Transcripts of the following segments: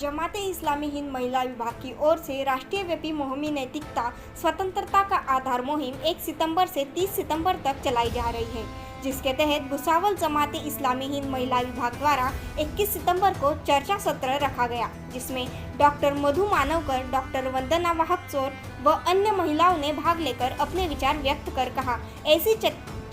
जमाते इस्लामी हिंद महिला विभाग की ओर से राष्ट्रीय व्यापी मुहिम नैतिकता स्वतंत्रता का आधार मुहिम 1 सितंबर से 30 सितंबर तक चलाई जा रही है, जिसके तहत भुसावल जमाते इस्लामी हिंद महिला विभाग द्वारा 21 सितंबर को चर्चा सत्र रखा गया, जिसमें डॉक्टर मधु मानवकर, डॉक्टर वंदना वाहकचोर व अन्य महिलाओं ने भाग लेकर अपने विचार व्यक्त कर कहा, ऐसी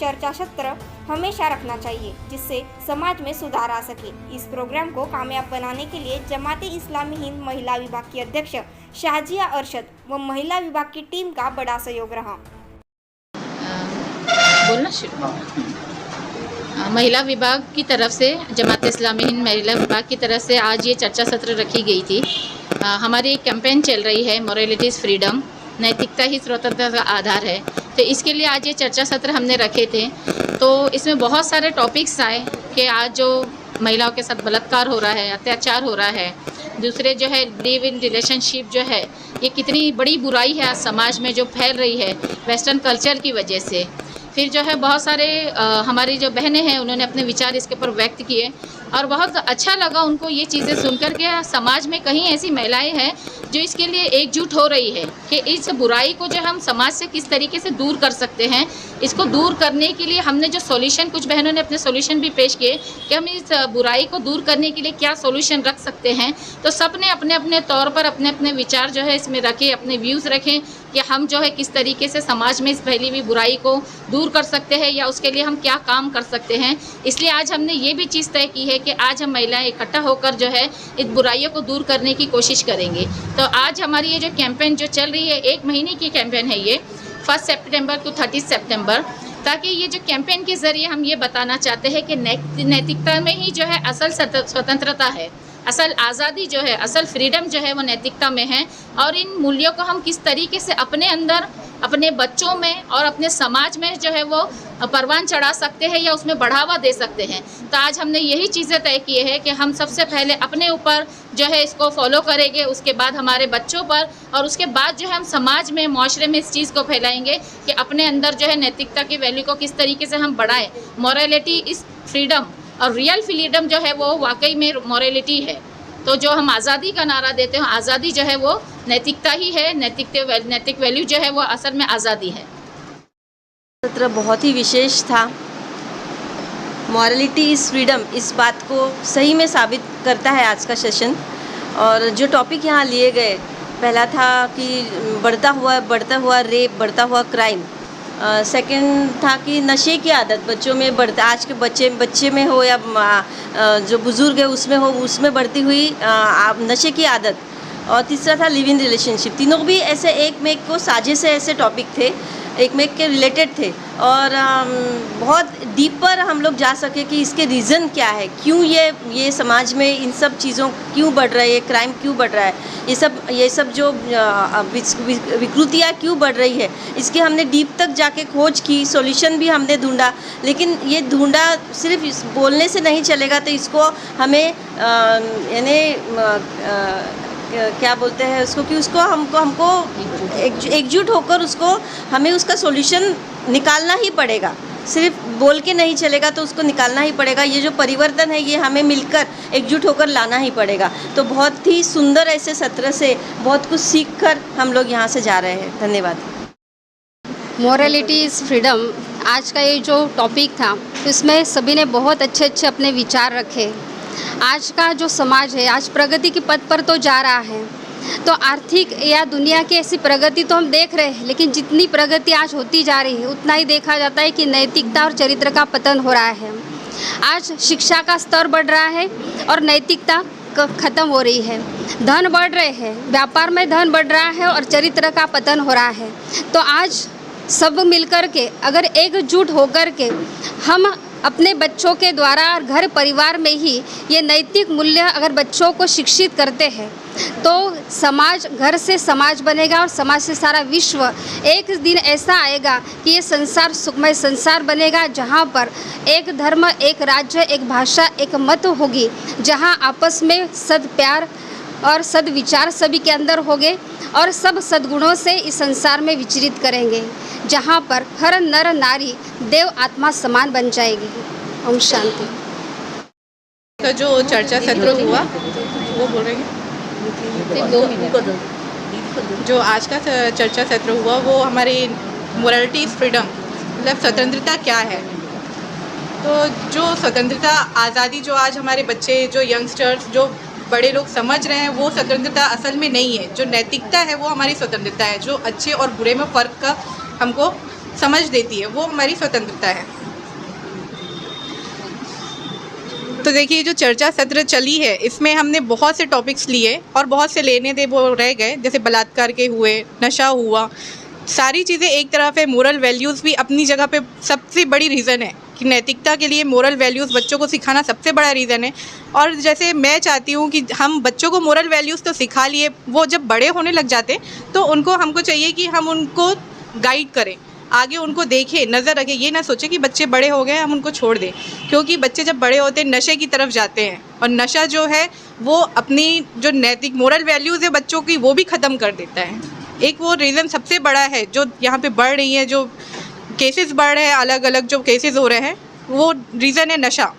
चर्चा सत्र हमेशा रखना चाहिए जिससे समाज में सुधार आ सके। इस प्रोग्राम को कामयाब बनाने के लिए जमाते इस्लामी हिंद महिला विभाग की अध्यक्ष शाजिया अरशद व महिला विभाग की टीम का बड़ा सहयोग रहा। बोलना शुरू। महिला विभाग की तरफ से जमाते इस्लामी हिंद महिला विभाग की तरफ से आज ये चर्चा सत्र रखी गई थी। हमारी एक कैंपेन चल रही है मोरालिटी इज़ फ्रीडम, नैतिकता ही स्वतंत्रता का आधार है। तो इसके लिए आज ये चर्चा सत्र हमने रखे थे। तो इसमें बहुत सारे टॉपिक्स आए कि आज जो महिलाओं के साथ बलात्कार हो रहा है, अत्याचार हो रहा है, दूसरे जो है लिव इन रिलेशनशिप जो है, ये कितनी बड़ी बुराई है आज समाज में जो फैल रही है वेस्टर्न कल्चर की वजह से। फिर जो है बहुत सारे हमारी जो बहनें हैं उन्होंने अपने विचार इसके ऊपर व्यक्त किए और बहुत अच्छा लगा उनको ये चीज़ें सुनकर के समाज में कहीं ऐसी महिलाएं हैं जो इसके लिए एकजुट हो रही है कि इस बुराई को जो हम समाज से किस तरीके से दूर कर सकते हैं। इसको दूर करने के लिए हमने जो सॉल्यूशन, कुछ बहनों ने अपने सॉल्यूशन भी पेश किए कि हम इस बुराई को दूर करने के लिए क्या सॉल्यूशन रख सकते हैं। तो सब ने अपने अपने तौर पर अपने अपने विचार जो है इसमें रखे, अपने व्यूज़ रखें कि हम जो है किस तरीके से समाज में इस फैली हुई बुराई को दूर कर सकते हैं या उसके लिए हम क्या काम कर सकते हैं। इसलिए आज हमने ये भी चीज़ तय की है कि आज हम महिलाएं इकट्ठा होकर जो है इस बुराइयों को दूर करने की कोशिश करेंगे। तो आज हमारी ये जो कैंपेन जो चल रही है, 1 महीने की कैंपेन है ये, 1 सितंबर टू 30 सितंबर, ताकि ये जो कैंपेन के ज़रिए हम ये बताना चाहते हैं कि नैतिकता में ही जो है असल स्वतंत्रता है, असल आज़ादी जो है, असल फ्रीडम जो है वो नैतिकता में है। और इन मूल्यों को हम किस तरीके से अपने अंदर, अपने बच्चों में और अपने समाज में जो है वो परवान चढ़ा सकते हैं या उसमें बढ़ावा दे सकते हैं। तो आज हमने यही चीज़ें तय की है कि हम सबसे पहले अपने ऊपर जो है इसको फॉलो करेंगे, उसके बाद हमारे बच्चों पर, और उसके बाद जो है हम समाज में, माशरे में इस चीज़ को फैलाएंगे कि अपने अंदर जो है नैतिकता की वैल्यू को किस तरीके से हम बढ़ाएं। मोरालिटी इज़ फ्रीडम और रियल फ्रीडम जो है वो वाकई में मोरालिटी है। तो जो हम आज़ादी का नारा देते हैं, आज़ादी जो है वो नैतिकता ही है, नैतिक वैल्यू जो है वो असल में आज़ादी है। सत्र बहुत ही विशेष था। मॉरलिटी इज़ फ्रीडम, इस बात को सही में साबित करता है आज का सेशन। और जो टॉपिक यहाँ लिए गए, पहला था कि बढ़ता हुआ रेप, बढ़ता हुआ क्राइम। सेकंड था कि नशे की आदत बच्चों में बढ़ता, आज के बच्चे में हो या जो बुज़ुर्ग है उसमें हो, उसमें बढ़ती हुई नशे की आदत। और तीसरा था लिव इन रिलेशनशिप। तीनों भी ऐसे एक में को साझे से ऐसे टॉपिक थे, एक में के रिलेटेड थे और बहुत डीप पर हम लोग जा सके कि इसके रीज़न क्या है, क्यों ये समाज में इन सब चीज़ों क्यों बढ़ रही है, क्राइम क्यों बढ़ रहा है, ये सब जो विकृतियाँ क्यों बढ़ रही है, इसके हमने डीप तक जाके खोज की, सॉल्यूशन भी हमने ढूंढा। लेकिन ये ढूंढा सिर्फ बोलने से नहीं चलेगा, तो इसको हमें यानी क्या बोलते हैं उसको, कि उसको हमको एकजुट होकर उसको हमें उसका सॉल्यूशन निकालना ही पड़ेगा। सिर्फ बोल के नहीं चलेगा, तो उसको निकालना ही पड़ेगा। ये जो परिवर्तन है ये हमें मिलकर एकजुट होकर लाना ही पड़ेगा। तो बहुत ही सुंदर ऐसे सत्र से बहुत कुछ सीख कर हम लोग यहाँ से जा रहे हैं। धन्यवाद। मोरालिटी इज़ फ्रीडम, आज का ये जो टॉपिक था इसमें सभी ने बहुत अच्छे अपने विचार रखे। आज का जो समाज है आज प्रगति के पथ पर तो जा रहा है, तो आर्थिक या दुनिया की ऐसी प्रगति तो हम देख रहे हैं, लेकिन जितनी प्रगति आज होती जा रही है उतना ही देखा जाता है कि नैतिकता और चरित्र का पतन हो रहा है। आज शिक्षा का स्तर बढ़ रहा है और नैतिकता ख़त्म हो रही है। धन बढ़ रहे हैं, व्यापार में धन बढ़ रहा है और चरित्र का पतन हो रहा है। तो आज सब मिलकर के अगर एकजुट होकर के हम अपने बच्चों के द्वारा और घर परिवार में ही ये नैतिक मूल्य अगर बच्चों को शिक्षित करते हैं तो समाज, घर से समाज बनेगा और समाज से सारा विश्व। एक दिन ऐसा आएगा कि ये संसार सुखमय संसार बनेगा, जहाँ पर एक धर्म, एक राज्य, एक भाषा, एक मत होगी, जहाँ आपस में सद प्यार और सद विचार सभी के अंदर होंगे और सब सद्गुणों से इस संसार में विचरित करेंगे, जहाँ पर हर नर नारी देव आत्मा समान बन जाएगी। ओम शांति। का जो चर्चा सत्र हुआ वो बोल रहे हैं। सिर्फ 2 मिनट। जो आज का चर्चा सत्र हुआ वो हमारी मोरालिटीज़ फ्रीडम मतलब स्वतंत्रता क्या है। तो जो स्वतंत्रता आज़ादी जो आज हमारे बच्चे जो यंगस्टर्स जो बड़े लोग समझ रहे हैं वो स्वतंत्रता असल में नहीं है। जो नैतिकता है वो हमारी स्वतंत्रता है, जो अच्छे और बुरे में फ़र्क का हमको समझ देती है वो हमारी स्वतंत्रता है। तो देखिए जो चर्चा सत्र चली है इसमें हमने बहुत से टॉपिक्स लिए और बहुत से लेने थे वो रह गए, जैसे बलात्कार के हुए, नशा हुआ, सारी चीज़ें एक तरफ है। मोरल वैल्यूज़ भी अपनी जगह पे सबसे बड़ी रीज़न है कि नैतिकता के लिए मोरल वैल्यूज़ बच्चों को सिखाना सबसे बड़ा रीज़न है। और जैसे मैं चाहती हूँ कि हम बच्चों को मोरल वैल्यूज़ तो सिखा लिए, वो जब बड़े होने लग जाते तो हमको चाहिए कि हम उनको गाइड करें, आगे उनको देखें, नज़र रखें। ये ना सोचें कि बच्चे बड़े हो गए हम उनको छोड़ दें, क्योंकि बच्चे जब बड़े होते हैं नशे की तरफ जाते हैं और नशा जो है वो अपनी जो नैतिक मोरल वैल्यूज़ है बच्चों की वो भी ख़त्म कर देता है। एक वो रीज़न सबसे बड़ा है जो यहाँ पे बढ़ रही है, जो केसेस बढ़ रहे हैं, अलग अलग जो केसेस हो रहे हैं वो रीज़न है नशा।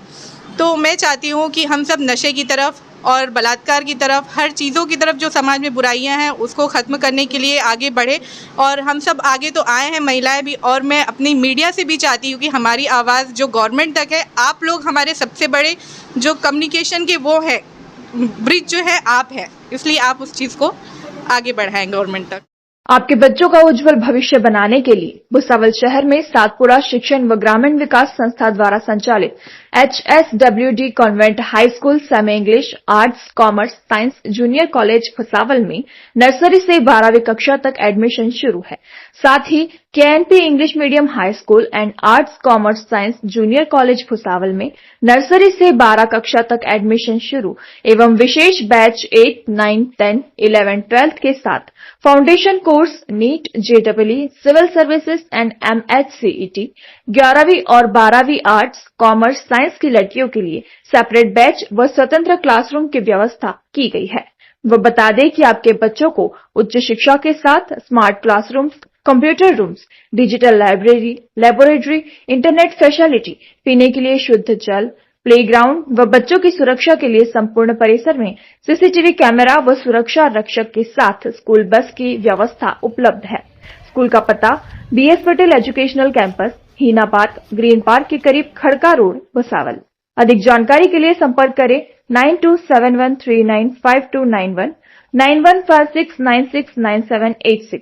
तो मैं चाहती हूँ कि हम सब नशे की तरफ और बलात्कार की तरफ, हर चीज़ों की तरफ जो समाज में बुराइयां हैं उसको ख़त्म करने के लिए आगे बढ़े। और हम सब आगे तो आए हैं, महिलाएं भी, और मैं अपनी मीडिया से भी चाहती हूँ कि हमारी आवाज़ जो गवर्नमेंट तक है, आप लोग हमारे सबसे बड़े जो कम्युनिकेशन के वो है ब्रिज जो है आप है, इसलिए आप उस चीज़ को आगे बढ़ाएं गवर्नमेंट तक। आपके बच्चों का उज्जवल भविष्य बनाने के लिए भुसावल शहर में सातपुरा शिक्षण व ग्रामीण विकास संस्था द्वारा संचालित HSWD convent high school semi English arts commerce science junior college Bhusawal में नर्सरी से 12वीं कक्षा तक एडमिशन शुरू है। साथ ही KNP English medium high school and arts commerce science junior college Bhusawal में नर्सरी से 12 कक्षा तक एडमिशन शुरू एवं विशेष बैच 8, 9, 10, 11, 12 के साथ foundation course NEET JEE civil services and MHCET 11वीं और 12वीं आर्ट्स कॉमर्स साइंस की लड़कियों के लिए सेपरेट बैच व स्वतंत्र क्लासरूम की व्यवस्था की गई है। वो बता दें कि आपके बच्चों को उच्च शिक्षा के साथ smart classrooms, computer rooms, digital library, laboratory, internet facility, पीने के लिए शुद्ध जल, प्लेग्राउंड व बच्चों की सुरक्षा के लिए संपूर्ण परिसर में CCTV कैमरा व सुरक्षा रक्षक के साथ स्कूल बस की व्यवस्था उपलब्ध है। स्कूल का पता BS पटेल एजुकेशनल कैंपस, हीना पार्क, ग्रीन पार्क के करीब खड़का रोड, भुसावल। अधिक जानकारी के लिए संपर्क करें 9271395291, 9156969786।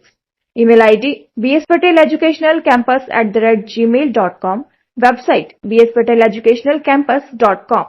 Email ID bspateleducationalcampus@gmail.com, website bspateleducationalcampus.com।